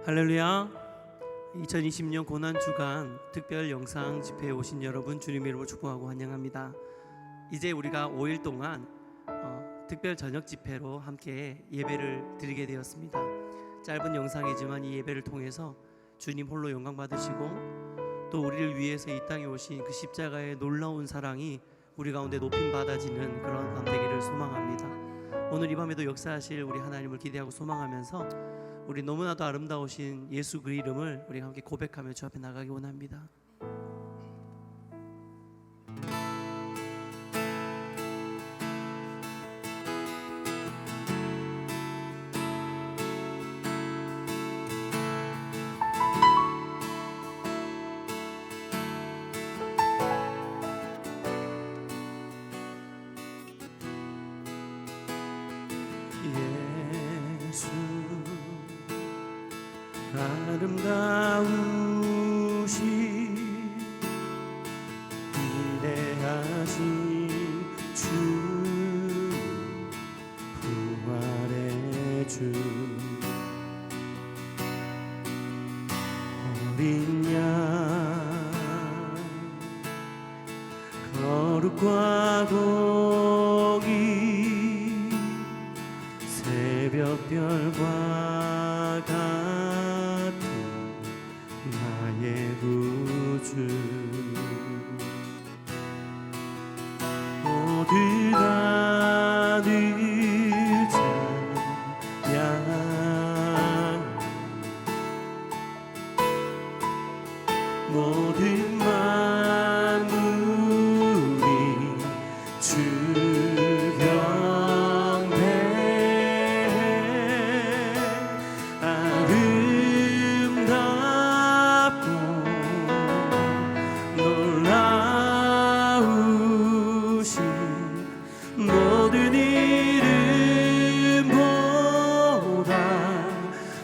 할렐루야. 2020년 고난주간 특별 영상 집회에 오신 여러분 주님의 이름으로 축복하고 환영합니다. 이제 우리가 5일 동안 특별 저녁 집회로 함께 예배를 드리게 되었습니다. 짧은 영상이지만 이 예배를 통해서 주님 홀로 영광 받으시고 또 우리를 위해서 이 땅에 오신 그 십자가의 놀라운 사랑이 우리 가운데 높임 받아지는 그런 밤 되기를 소망합니다. 오늘 이 밤에도 역사하실 우리 하나님을 기대하고 소망하면서 우리 너무나도 아름다우신 예수 그 이름을 우리 함께 고백하며 주 앞에 나가기 원합니다. 예수 아름다우신 위대하신 주 부활의 주 어린 양 거룩과 공의 새벽별과 같은 나의 구주 모두 다 늘 찬양 모든 만물이 주 모든 이름보다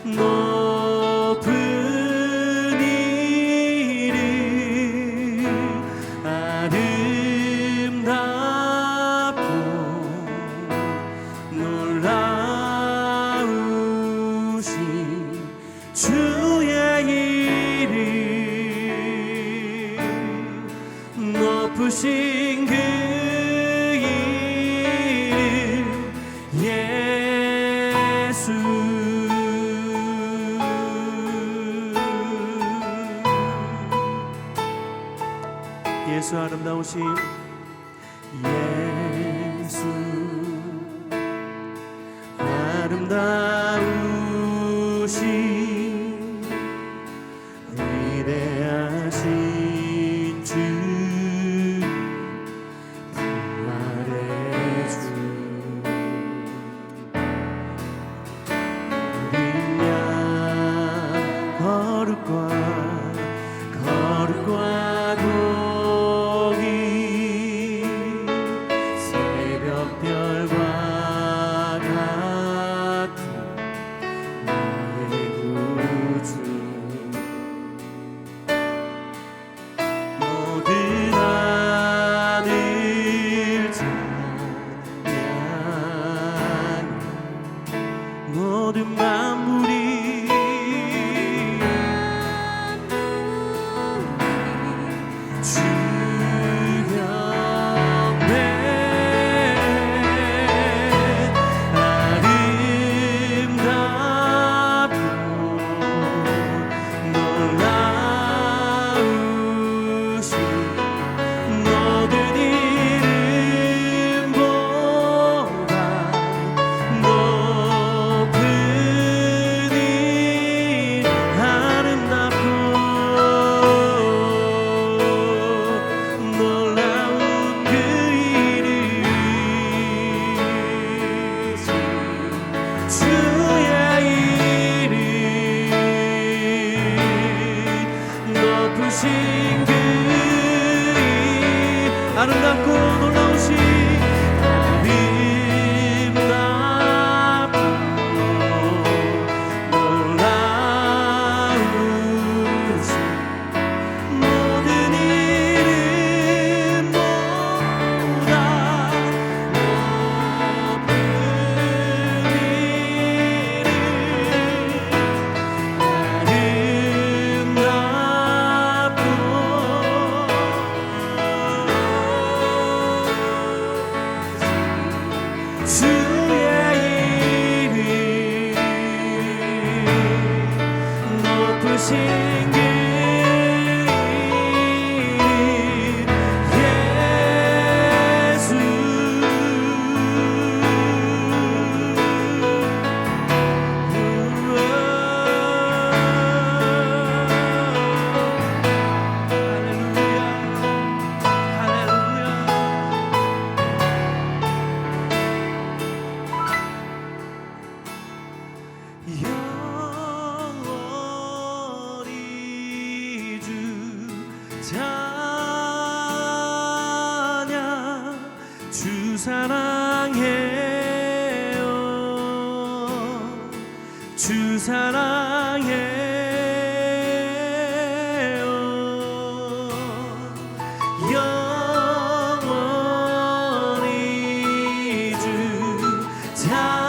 높은 이름 아름답고 놀라우신 주의 이름 높으신 그 예수 아름다우신 예수 아름다우신 위대하신 주 부활의 주 어린 양 거룩과 별과 같은 나의 구주 모든 하늘 찬양 모든 만물이 주 높은 사랑해요. 주 사랑해요. 영원히 주 찬양.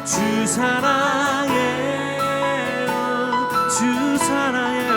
주 사랑해요. 주 사랑해요.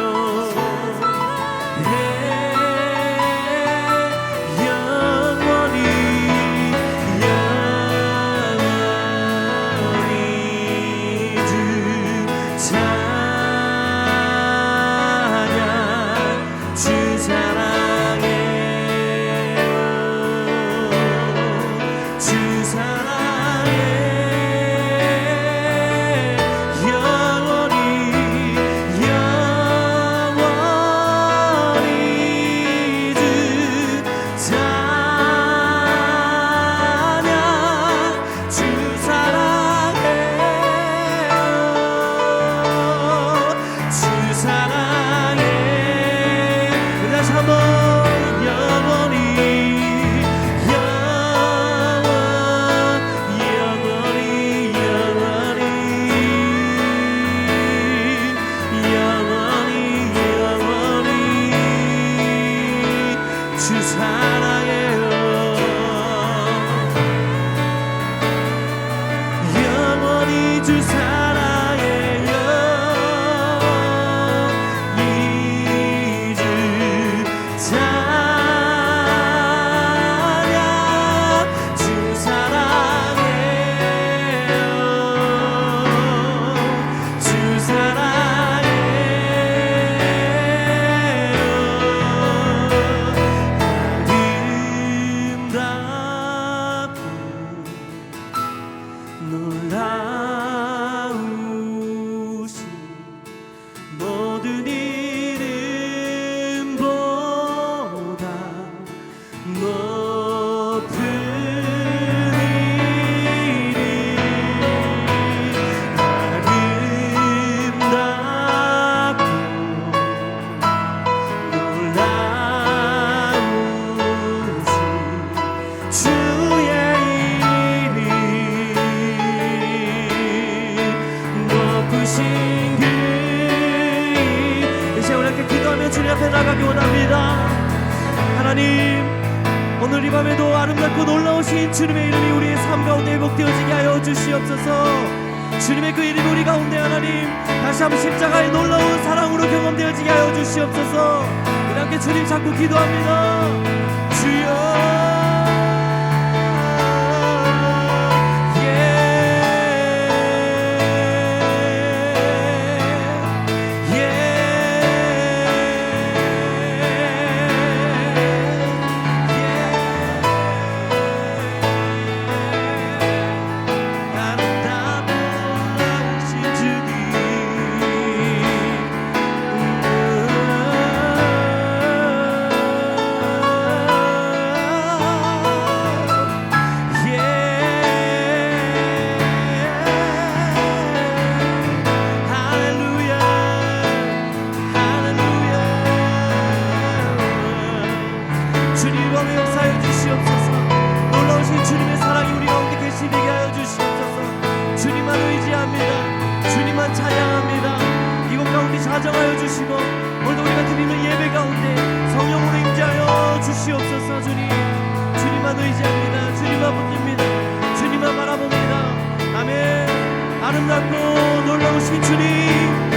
주님 앞에 나가기 원합니다. 하나님, 오늘 이 밤에도 아름답고 놀라우신 주님의 이름이 우리의 삶 가운데 회복되어지게 하여 주시옵소서. 주님의 그 이름이 우리 가운데 하나님 다시 한번 십자가의 놀라운 사랑으로 경험되어지게 하여 주시옵소서. 우리 함께 주님 잡고 기도합니다. 주여, 가정하여 주시고 오늘도 우리가 드리는 예배 가운데 성령으로 임재하여 주시옵소서. 주님만 의지합니다. 주님만 붙듭니다. 주님만 바라봅니다. 아멘. 아름답고 놀라우신 주님,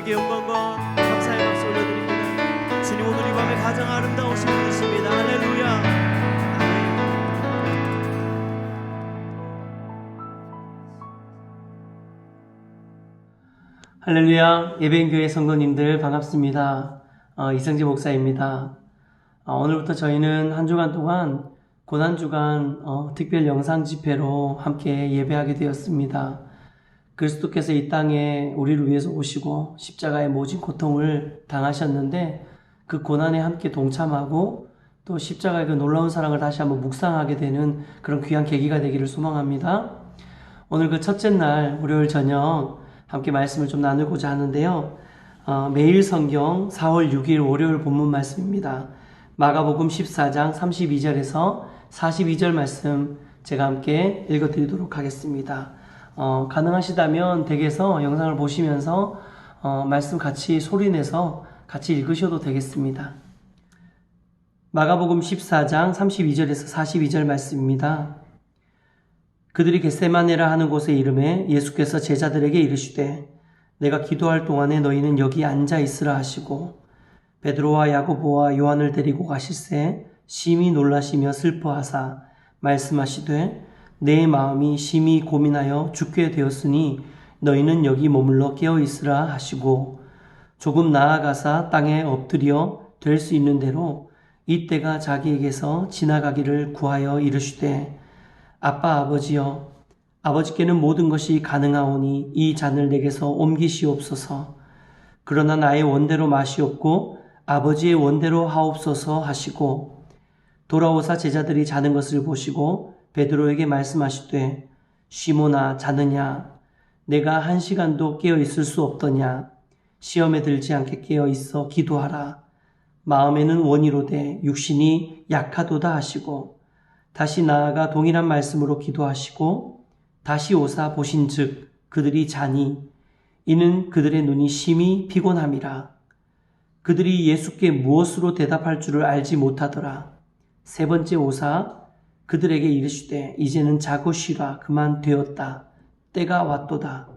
주님께 영광과 감사의 박수 올려드립니다. 주님 오늘 이 밤에 가장 아름다우신 분이십니다. 할렐루야. 할렐루야. 예배인교회 성도님들 반갑습니다. 이성재 목사입니다. 오늘부터 저희는 한 주간 동안 고난주간 특별 영상 집회로 함께 예배하게 되었습니다. 그리스도께서 이 땅에 우리를 위해서 오시고 십자가의 모진 고통을 당하셨는데 그 고난에 함께 동참하고 또 십자가의 그 놀라운 사랑을 다시 한번 묵상하게 되는 그런 귀한 계기가 되기를 소망합니다. 오늘 그 첫째 날 월요일 저녁 함께 말씀을 좀 나누고자 하는데요. 매일 성경 4월 6일 월요일 본문 말씀입니다. 마가복음 14장 32절에서 42절 말씀 제가 함께 읽어드리도록 하겠습니다. 가능하시다면 댁에서 영상을 보시면서 말씀 같이 소리내서 같이 읽으셔도 되겠습니다. 마가복음 14장 32절에서 42절 말씀입니다. 그들이 겟세마네라 하는 곳에 이르매 예수께서 제자들에게 이르시되 내가 기도할 동안에 너희는 여기 앉아 있으라 하시고 베드로와 야고보와 요한을 데리고 가실새 심히 놀라시며 슬퍼하사 말씀하시되 내 마음이 심히 고민하여 죽게 되었으니 너희는 여기 머물러 깨어 있으라 하시고 조금 나아가사 땅에 엎드려 될 수 있는 대로 이때가 자기에게서 지나가기를 구하여 이르시되 아빠 아버지여 아버지께는 모든 것이 가능하오니 이 잔을 내게서 옮기시옵소서. 그러나 나의 원대로 마시옵고 아버지의 원대로 하옵소서 하시고 돌아오사 제자들이 자는 것을 보시고 베드로에게 말씀하시되 시몬아 자느냐 내가 1시간도 깨어 있을 수 없더냐 시험에 들지 않게 깨어 있어 기도하라. 마음에는 원이로되 육신이 약하도다 하시고 다시 나아가 동일한 말씀으로 기도하시고 다시 오사 보신즉 그들이 자니 이는 그들의 눈이 심히 피곤함이라. 그들이 예수께 무엇으로 대답할 줄을 알지 못하더라. 세 번째 오사 그들에게 이르시되 이제는 자고 쉬라. 그만 되었다. 때가 왔도다.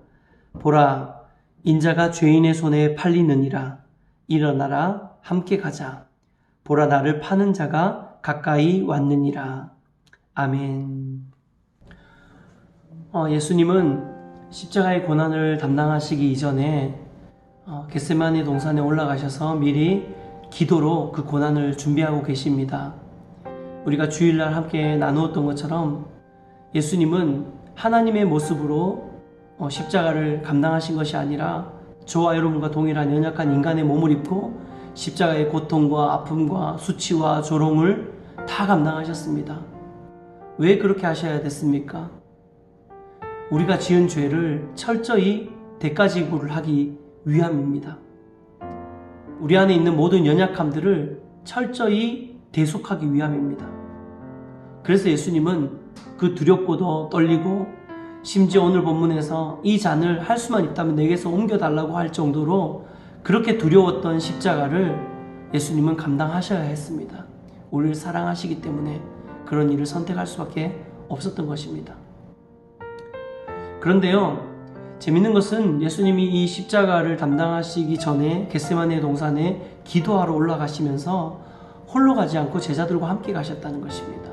보라 인자가 죄인의 손에 팔리느니라. 일어나라 함께 가자. 보라 나를 파는 자가 가까이 왔느니라. 아멘. 예수님은 십자가의 고난을 담당하시기 이전에 겟세마네 동산에 올라가셔서 미리 기도로 그 고난을 준비하고 계십니다. 우리가 주일날 함께 나누었던 것처럼 예수님은 하나님의 모습으로 십자가를 감당하신 것이 아니라 저와 여러분과 동일한 연약한 인간의 몸을 입고 십자가의 고통과 아픔과 수치와 조롱을 다 감당하셨습니다. 왜 그렇게 하셔야 됐습니까? 우리가 지은 죄를 철저히 대가지구를 하기 위함입니다. 우리 안에 있는 모든 연약함들을 철저히 대속하기 위함입니다. 그래서 예수님은 그 두렵고도 떨리고 심지어 오늘 본문에서 이 잔을 할 수만 있다면 내게서 옮겨달라고 할 정도로 그렇게 두려웠던 십자가를 예수님은 감당하셔야 했습니다. 우리를 사랑하시기 때문에 그런 일을 선택할 수밖에 없었던 것입니다. 그런데요, 재밌는 것은 예수님이 이 십자가를 담당하시기 전에 겟세마네 동산에 기도하러 올라가시면서 홀로 가지 않고 제자들과 함께 가셨다는 것입니다.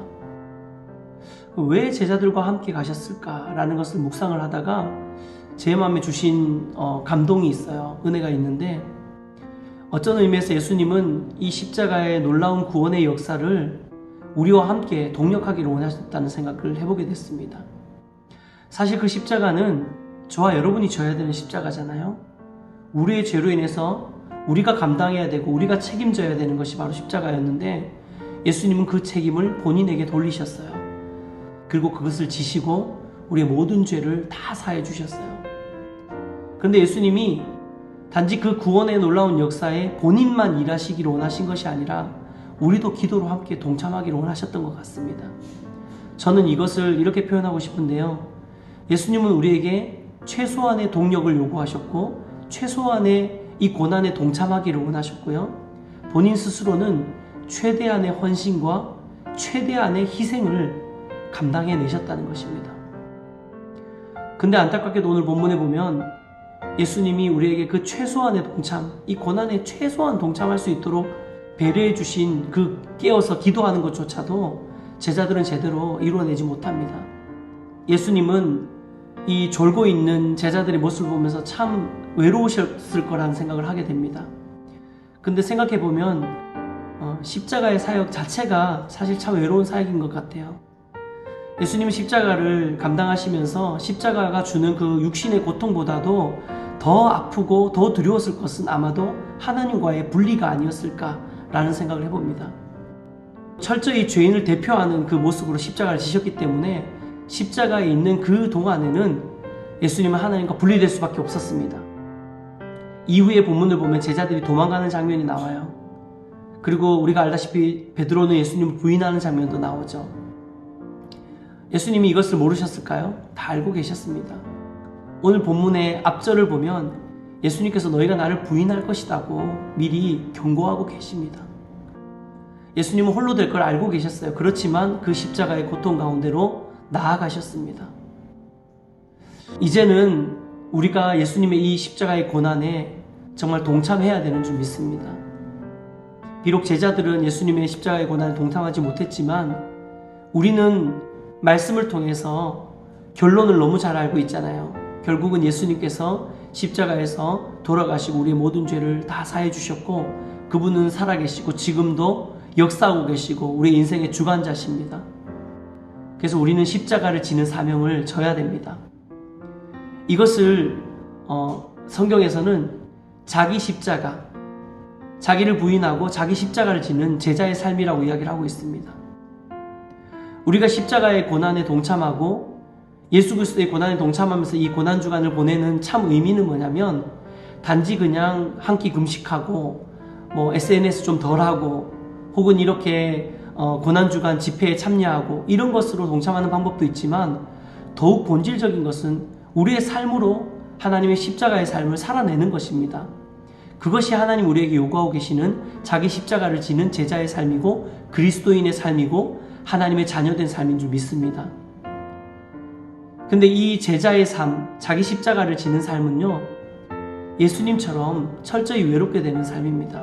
왜 제자들과 함께 가셨을까라는 것을 묵상을 하다가 제 마음에 주신 감동이 있어요. 은혜가 있는데 어떤 의미에서 예수님은 이 십자가의 놀라운 구원의 역사를 우리와 함께 동력하기를 원하셨다는 생각을 해보게 됐습니다. 사실 그 십자가는 저와 여러분이 져야 되는 십자가잖아요. 우리의 죄로 인해서 우리가 감당해야 되고 우리가 책임져야 되는 것이 바로 십자가였는데 예수님은 그 책임을 본인에게 돌리셨어요. 그리고 그것을 지시고 우리의 모든 죄를 다 사해 주셨어요. 그런데 예수님이 단지 그 구원의 놀라운 역사에 본인만 일하시기를 원하신 것이 아니라 우리도 기도로 함께 동참하기를 원하셨던 것 같습니다. 저는 이것을 이렇게 표현하고 싶은데요. 예수님은 우리에게 최소한의 동력을 요구하셨고 최소한의 이 고난에 동참하기를 원하셨고요. 본인 스스로는 최대한의 헌신과 최대한의 희생을 감당해내셨다는 것입니다. 근데 안타깝게도 오늘 본문에 보면 예수님이 우리에게 그 최소한의 동참, 이 고난에 최소한 동참할 수 있도록 배려해 주신 그 깨어서 기도하는 것조차도 제자들은 제대로 이루어내지 못합니다. 예수님은 이 졸고 있는 제자들의 모습을 보면서 참 외로우셨을 거라는 생각을 하게 됩니다. 근데 생각해 보면 십자가의 사역 자체가 사실 참 외로운 사역인 것 같아요. 예수님은 십자가를 감당하시면서 십자가가 주는 그 육신의 고통보다도 더 아프고 더 두려웠을 것은 아마도 하나님과의 분리가 아니었을까라는 생각을 해봅니다. 철저히 죄인을 대표하는 그 모습으로 십자가를 지셨기 때문에 십자가에 있는 그 동안에는 예수님은 하나님과 분리될 수밖에 없었습니다. 이후의 본문을 보면 제자들이 도망가는 장면이 나와요. 그리고 우리가 알다시피 베드로는 예수님을 부인하는 장면도 나오죠. 예수님이 이것을 모르셨을까요? 다 알고 계셨습니다. 오늘 본문의 앞절을 보면 예수님께서 너희가 나를 부인할 것이라고 미리 경고하고 계십니다. 예수님은 홀로 될 걸 알고 계셨어요. 그렇지만 그 십자가의 고통 가운데로 나아가셨습니다. 이제는 우리가 예수님의 이 십자가의 고난에 정말 동참해야 되는 줄 믿습니다. 비록 제자들은 예수님의 십자가의 고난에 동참하지 못했지만 우리는 말씀을 통해서 결론을 너무 잘 알고 있잖아요. 결국은 예수님께서 십자가에서 돌아가시고 우리의 모든 죄를 다 사해 주셨고 그분은 살아계시고 지금도 역사하고 계시고 우리 인생의 주관자십니다. 그래서 우리는 십자가를 지는 사명을 져야 됩니다. 이것을 성경에서는 자기 십자가, 자기를 부인하고 자기 십자가를 지는 제자의 삶이라고 이야기를 하고 있습니다. 우리가 십자가의 고난에 동참하고 예수 그리스도의 고난에 동참하면서 이 고난 주간을 보내는 참 의미는 뭐냐면 단지 그냥 한 끼 금식하고 SNS 좀 덜하고 혹은 이렇게 고난 주간 집회에 참여하고 이런 것으로 동참하는 방법도 있지만 더욱 본질적인 것은 우리의 삶으로 하나님의 십자가의 삶을 살아내는 것입니다. 그것이 하나님 우리에게 요구하고 계시는 자기 십자가를 지는 제자의 삶이고 그리스도인의 삶이고 하나님의 자녀된 삶인 줄 믿습니다. 근데 이 제자의 삶, 자기 십자가를 지는 삶은요, 예수님처럼 철저히 외롭게 되는 삶입니다.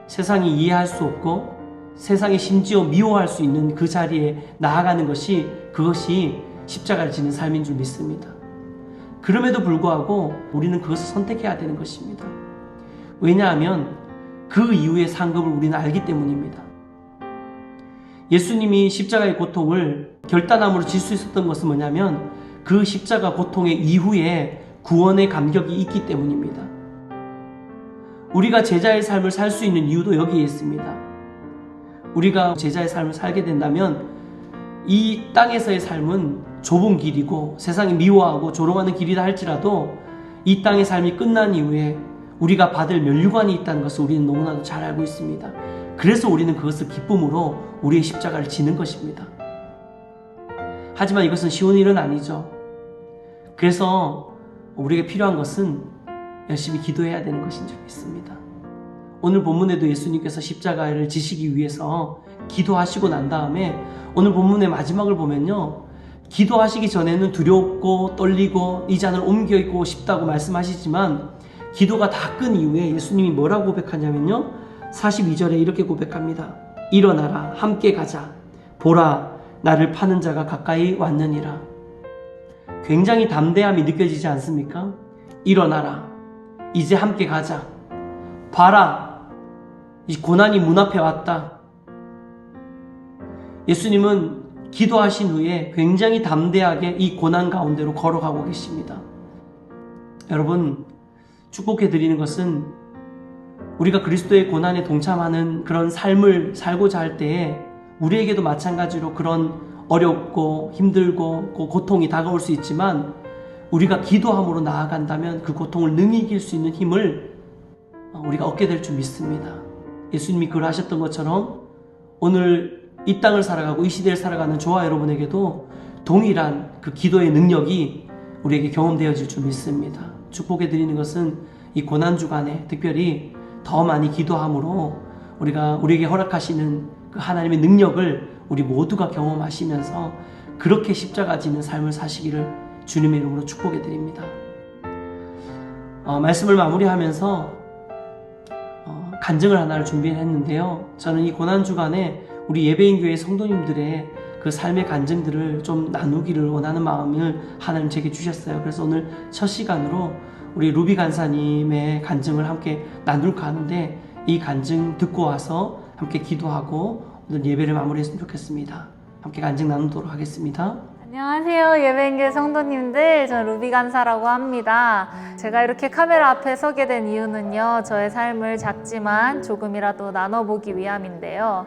세상이 이해할 수 없고 세상이 심지어 미워할 수 있는 그 자리에 나아가는 그것이 십자가를 지는 삶인 줄 믿습니다. 그럼에도 불구하고 우리는 그것을 선택해야 되는 것입니다. 왜냐하면 그 이후의 상급을 우리는 알기 때문입니다. 예수님이 십자가의 고통을 결단함으로 질 수 있었던 것은 뭐냐면 그 십자가 고통의 이후에 구원의 감격이 있기 때문입니다. 우리가 제자의 삶을 살 수 있는 이유도 여기에 있습니다. 우리가 제자의 삶을 살게 된다면 이 땅에서의 삶은 좁은 길이고 세상이 미워하고 조롱하는 길이다 할지라도 이 땅의 삶이 끝난 이후에 우리가 받을 면류관이 있다는 것을 우리는 너무나도 잘 알고 있습니다. 그래서 우리는 그것을 기쁨으로 우리의 십자가를 지는 것입니다. 하지만 이것은 쉬운 일은 아니죠. 그래서 우리에게 필요한 것은 열심히 기도해야 되는 것인 줄 믿습니다. 오늘 본문에도 예수님께서 십자가를 지시기 위해서 기도하시고 난 다음에 오늘 본문의 마지막을 보면요, 기도하시기 전에는 두렵고 떨리고 이 잔을 옮기고 싶다고 말씀하시지만 기도가 다 끈 이후에 예수님이 뭐라고 고백하냐면요, 42절에 이렇게 고백합니다. 일어나라, 함께 가자. 보라, 나를 파는 자가 가까이 왔느니라. 굉장히 담대함이 느껴지지 않습니까? 일어나라, 이제 함께 가자. 봐라, 이 고난이 문 앞에 왔다. 예수님은 기도하신 후에 굉장히 담대하게 이 고난 가운데로 걸어가고 계십니다. 여러분, 축복해 드리는 것은 우리가 그리스도의 고난에 동참하는 그런 삶을 살고자 할 때에 우리에게도 마찬가지로 그런 어렵고 힘들고 고통이 다가올 수 있지만 우리가 기도함으로 나아간다면 그 고통을 능히 이길 수 있는 힘을 우리가 얻게 될 줄 믿습니다. 예수님이 그러하셨던 것처럼 오늘 이 땅을 살아가고 이 시대를 살아가는 저와 여러분에게도 동일한 그 기도의 능력이 우리에게 경험되어질 줄 믿습니다. 축복해 드리는 것은 이 고난 주간에 특별히 더 많이 기도함으로 우리에게 허락하시는 그 하나님의 능력을 우리 모두가 경험하시면서 그렇게 십자가 지는 삶을 사시기를 주님의 이름으로 축복해 드립니다. 말씀을 마무리하면서 간증을 하나를 준비했는데요. 저는 이 고난주간에 우리 예배인교회 성도님들의 그 삶의 간증들을 좀 나누기를 원하는 마음을 하나님 제게 주셨어요. 그래서 오늘 첫 시간으로 우리 루비 간사님의 간증을 함께 나눌까 하는데, 이 간증 듣고 와서 함께 기도하고 오늘 예배를 마무리했으면 좋겠습니다. 함께 간증 나누도록 하겠습니다. 안녕하세요, 예배인교회 성도님들. 전 루비 간사라고 합니다. 제가 이렇게 카메라 앞에 서게 된 이유는요, 저의 삶을 작지만 조금이라도 나눠보기 위함인데요.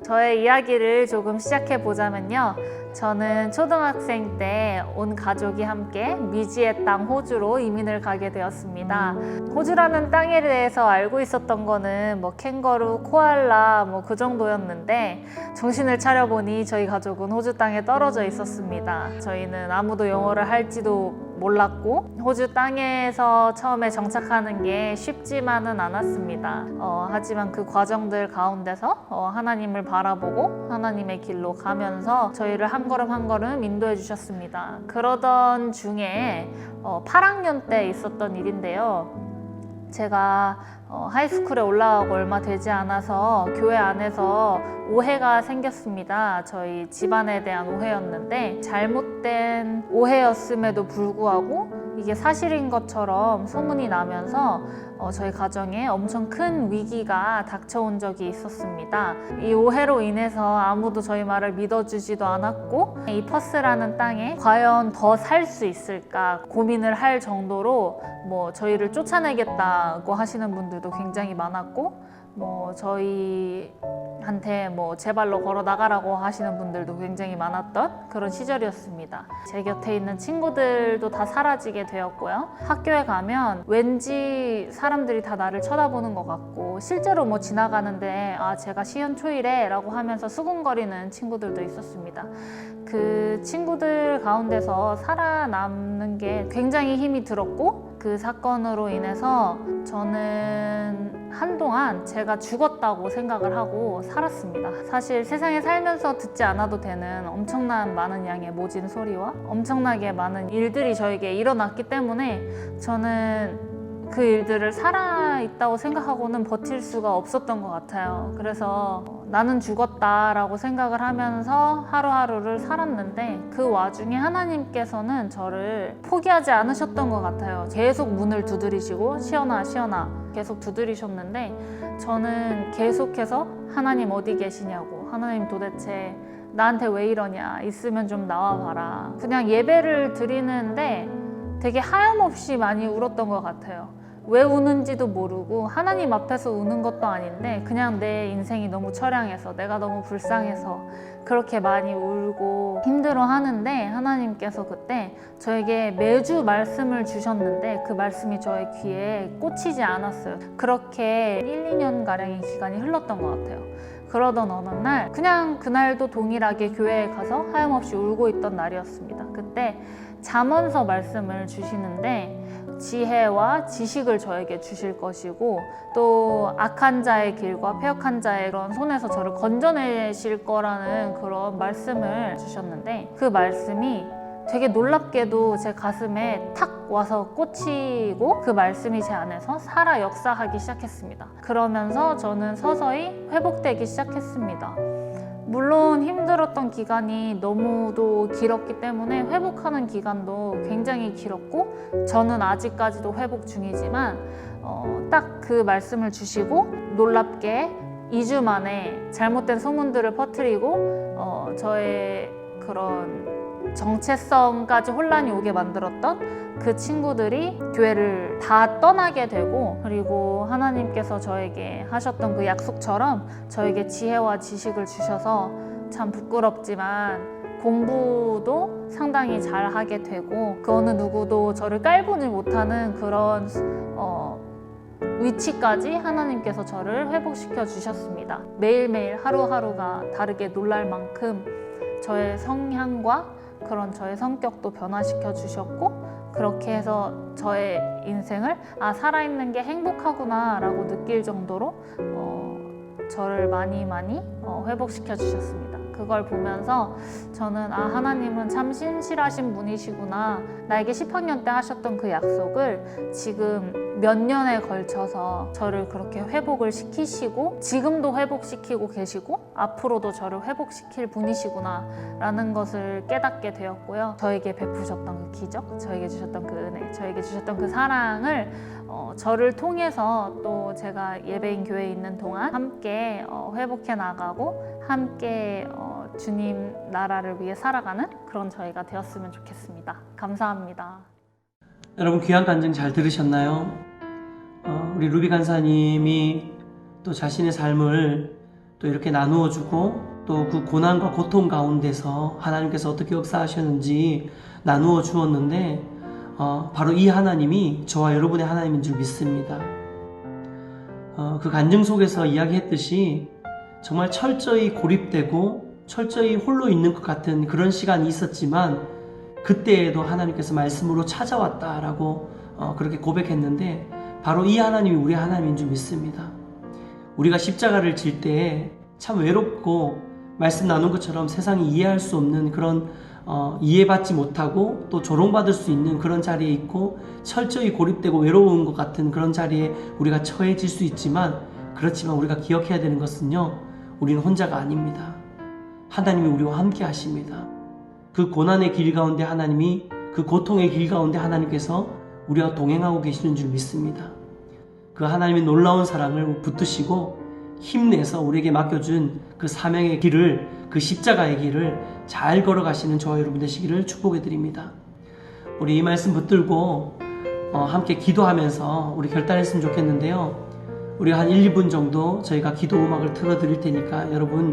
저의 이야기를 조금 시작해 보자면요, 저는 초등학생 때 온 가족이 함께 미지의 땅 호주로 이민을 가게 되었습니다. 호주라는 땅에 대해서 알고 있었던 거는 뭐 캥거루, 코알라 뭐 그 정도였는데, 정신을 차려보니 저희 가족은 호주 땅에 떨어져 있었습니다. 저희는 아무도 영어를 할지도 몰랐고 호주 땅에서 처음에 정착하는 게 쉽지만은 않았습니다. 하지만 그 과정들 가운데서 하나님을 바라보고 하나님의 길로 가면서 저희를 한 걸음 한 걸음 인도해 주셨습니다. 그러던 중에 8학년 때 있었던 일인데요. 제가 하이스쿨에 올라가고 얼마 되지 않아서 교회 안에서 오해가 생겼습니다. 저희 집안에 대한 오해였는데, 잘못된 오해였음에도 불구하고 이게 사실인 것처럼 소문이 나면서 저희 가정에 엄청 큰 위기가 닥쳐온 적이 있었습니다. 이 오해로 인해서 아무도 저희 말을 믿어주지도 않았고, 이 퍼스라는 땅에 과연 더 살 수 있을까 고민을 할 정도로 저희를 쫓아내겠다고 하시는 분들도 굉장히 많았고, 저희한테 제 발로 걸어 나가라고 하시는 분들도 굉장히 많았던 그런 시절이었습니다. 제 곁에 있는 친구들도 다 사라지게 되었고요. 학교에 가면 왠지 사람들이 다 나를 쳐다보는 것 같고, 실제로 지나가는데 제가 시연초이래 라고 하면서 수군거리는 친구들도 있었습니다. 그 친구들 가운데서 살아남는 게 굉장히 힘이 들었고, 그 사건으로 인해서 저는 한동안 제가 죽었다고 생각을 하고 살았습니다. 사실 세상에 살면서 듣지 않아도 되는 엄청난 많은 양의 모진 소리와 엄청나게 많은 일들이 저에게 일어났기 때문에 저는 그 일들을 살아있다고 생각하고는 버틸 수가 없었던 것 같아요. 그래서 나는 죽었다라고 생각을 하면서 하루하루를 살았는데, 그 와중에 하나님께서는 저를 포기하지 않으셨던 것 같아요. 계속 문을 두드리시고 시연아 시연아 계속 두드리셨는데, 저는 계속해서 하나님 어디 계시냐고, 하나님 도대체 나한테 왜 이러냐, 있으면 좀 나와봐라. 그냥 예배를 드리는데 되게 하염없이 많이 울었던 것 같아요. 왜 우는지도 모르고 하나님 앞에서 우는 것도 아닌데 그냥 내 인생이 너무 처량해서, 내가 너무 불쌍해서 그렇게 많이 울고 힘들어 하는데, 하나님께서 그때 저에게 매주 말씀을 주셨는데 그 말씀이 저의 귀에 꽂히지 않았어요. 그렇게 1, 2년가량의 기간이 흘렀던 것 같아요. 그러던 어느 날, 그냥 그날도 동일하게 교회에 가서 하염없이 울고 있던 날이었습니다. 그때 잠언서 말씀을 주시는데, 지혜와 지식을 저에게 주실 것이고, 또 악한 자의 길과 패역한 자의 그런 손에서 저를 건져내실 거라는 그런 말씀을 주셨는데, 그 말씀이 되게 놀랍게도 제 가슴에 탁 와서 꽂히고, 그 말씀이 제 안에서 살아 역사하기 시작했습니다. 그러면서 저는 서서히 회복되기 시작했습니다. 물론 힘들었던 기간이 너무도 길었기 때문에 회복하는 기간도 굉장히 길었고, 저는 아직까지도 회복 중이지만 딱 그 말씀을 주시고 놀랍게 2주 만에 잘못된 소문들을 퍼뜨리고 저의 그런 정체성까지 혼란이 오게 만들었던 그 친구들이 교회를 다 떠나게 되고, 그리고 하나님께서 저에게 하셨던 그 약속처럼 저에게 지혜와 지식을 주셔서 참 부끄럽지만 공부도 상당히 잘하게 되고, 그 어느 누구도 저를 깔보지 못하는 그런 위치까지 하나님께서 저를 회복시켜 주셨습니다. 매일매일 하루하루가 다르게 놀랄 만큼 저의 성향과 그런 저의 성격도 변화시켜 주셨고, 그렇게 해서 저의 인생을 살아있는 게 행복하구나 라고 느낄 정도로 저를 많이 회복시켜 주셨습니다. 그걸 보면서 저는 하나님은 참 신실하신 분이시구나. 나에게 10학년 때 하셨던 그 약속을 지금 몇 년에 걸쳐서 저를 그렇게 회복을 시키시고 지금도 회복시키고 계시고 앞으로도 저를 회복시킬 분이시구나 라는 것을 깨닫게 되었고요. 저에게 베푸셨던 그 기적, 저에게 주셨던 그 은혜, 저에게 주셨던 그 사랑을 저를 통해서 또 제가 예배인 교회에 있는 동안 함께 회복해 나가고 함께 주님 나라를 위해 살아가는 그런 저희가 되었으면 좋겠습니다. 감사합니다. 여러분 귀한 간증 잘 들으셨나요? 우리 루비 간사님이 또 자신의 삶을 또 이렇게 나누어 주고 또 그 고난과 고통 가운데서 하나님께서 어떻게 역사하셨는지 나누어 주었는데 바로 이 하나님이 저와 여러분의 하나님인 줄 믿습니다. 그 간증 속에서 이야기했듯이 정말 철저히 고립되고 철저히 홀로 있는 것 같은 그런 시간이 있었지만 그때에도 하나님께서 말씀으로 찾아왔다라고 그렇게 고백했는데 바로 이 하나님이 우리 하나님인 줄 믿습니다. 우리가 십자가를 질 때 참 외롭고 말씀 나눈 것처럼 세상이 이해할 수 없는 그런 이해받지 못하고 또 조롱받을 수 있는 그런 자리에 있고 철저히 고립되고 외로운 것 같은 그런 자리에 우리가 처해질 수 있지만 그렇지만 우리가 기억해야 되는 것은요, 우리는 혼자가 아닙니다. 하나님이 우리와 함께 하십니다. 그 고난의 길 가운데 하나님이, 그 고통의 길 가운데 하나님께서 우리와 동행하고 계시는 줄 믿습니다. 그 하나님의 놀라운 사랑을 붙드시고 힘내서 우리에게 맡겨준 그 사명의 길을, 그 십자가의 길을 잘 걸어가시는 저와 여러분 되시기를 축복해 드립니다. 우리 이 말씀 붙들고 함께 기도하면서 우리 결단했으면 좋겠는데요. 우리가 한 1, 2분 정도 저희가 기도 음악을 틀어드릴 테니까 여러분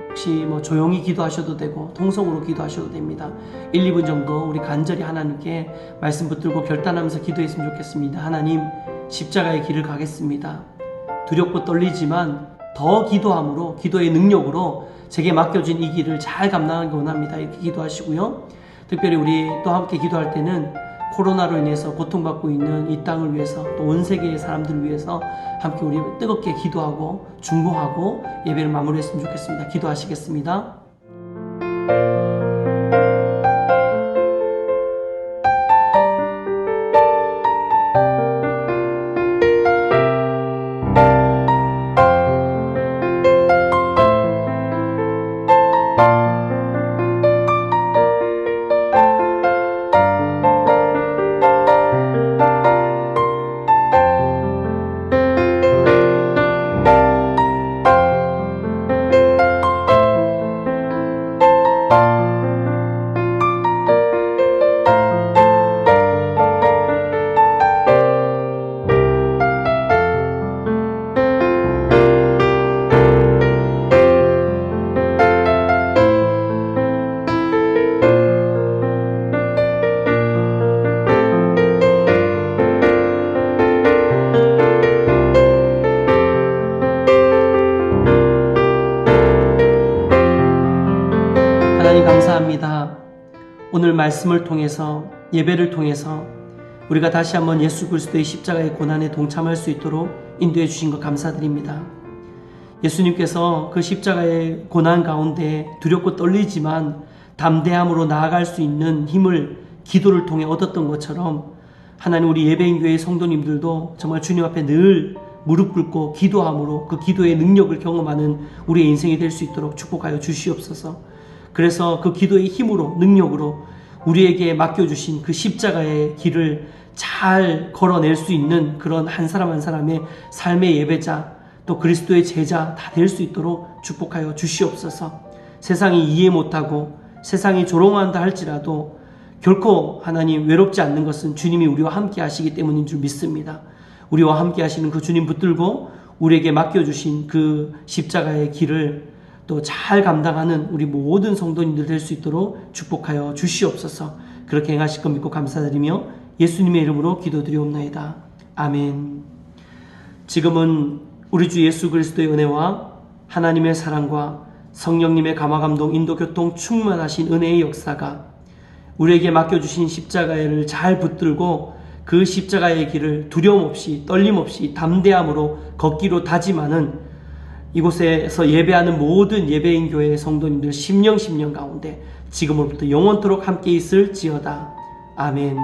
혹시 조용히 기도하셔도 되고 통성으로 기도하셔도 됩니다. 1, 2분 정도 우리 간절히 하나님께 말씀 붙들고 결단하면서 기도했으면 좋겠습니다. 하나님, 십자가의 길을 가겠습니다. 두렵고 떨리지만 더 기도함으로, 기도의 능력으로 제게 맡겨진 이 길을 잘 감당하기 원합니다. 이렇게 기도하시고요. 특별히 우리 또 함께 기도할 때는 코로나로 인해서 고통받고 있는 이 땅을 위해서 또 온 세계의 사람들을 위해서 함께 우리 뜨겁게 기도하고 중보하고 예배를 마무리했으면 좋겠습니다. 기도하시겠습니다. 하나님 감사합니다. 오늘 말씀을 통해서, 예배를 통해서 우리가 다시 한번 예수 그리스도의 십자가의 고난에 동참할 수 있도록 인도해 주신 것 감사드립니다. 예수님께서 그 십자가의 고난 가운데 두렵고 떨리지만 담대함으로 나아갈 수 있는 힘을 기도를 통해 얻었던 것처럼 하나님, 우리 예배인 교회의 성도님들도 정말 주님 앞에 늘 무릎 꿇고 기도함으로 그 기도의 능력을 경험하는 우리의 인생이 될 수 있도록 축복하여 주시옵소서. 그래서 그 기도의 힘으로, 능력으로 우리에게 맡겨주신 그 십자가의 길을 잘 걸어낼 수 있는 그런 한 사람 한 사람의 삶의 예배자, 또 그리스도의 제자 다 될 수 있도록 축복하여 주시옵소서. 세상이 이해 못하고 세상이 조롱한다 할지라도 결코 하나님 외롭지 않는 것은 주님이 우리와 함께 하시기 때문인 줄 믿습니다. 우리와 함께 하시는 그 주님 붙들고 우리에게 맡겨주신 그 십자가의 길을 또 잘 감당하는 우리 모든 성도님들 될 수 있도록 축복하여 주시옵소서. 그렇게 행하실 것 믿고 감사드리며 예수님의 이름으로 기도드리옵나이다. 아멘. 지금은 우리 주 예수 그리스도의 은혜와 하나님의 사랑과 성령님의 감화감동 인도교통 충만하신 은혜의 역사가 우리에게 맡겨주신 십자가를 잘 붙들고 그 십자가의 길을 두려움 없이 떨림 없이 담대함으로 걷기로 다짐하는 이곳에서 예배하는 모든 예배인 교회의 성도님들 심령 가운데 지금으로부터 영원토록 함께 있을지어다. 아멘.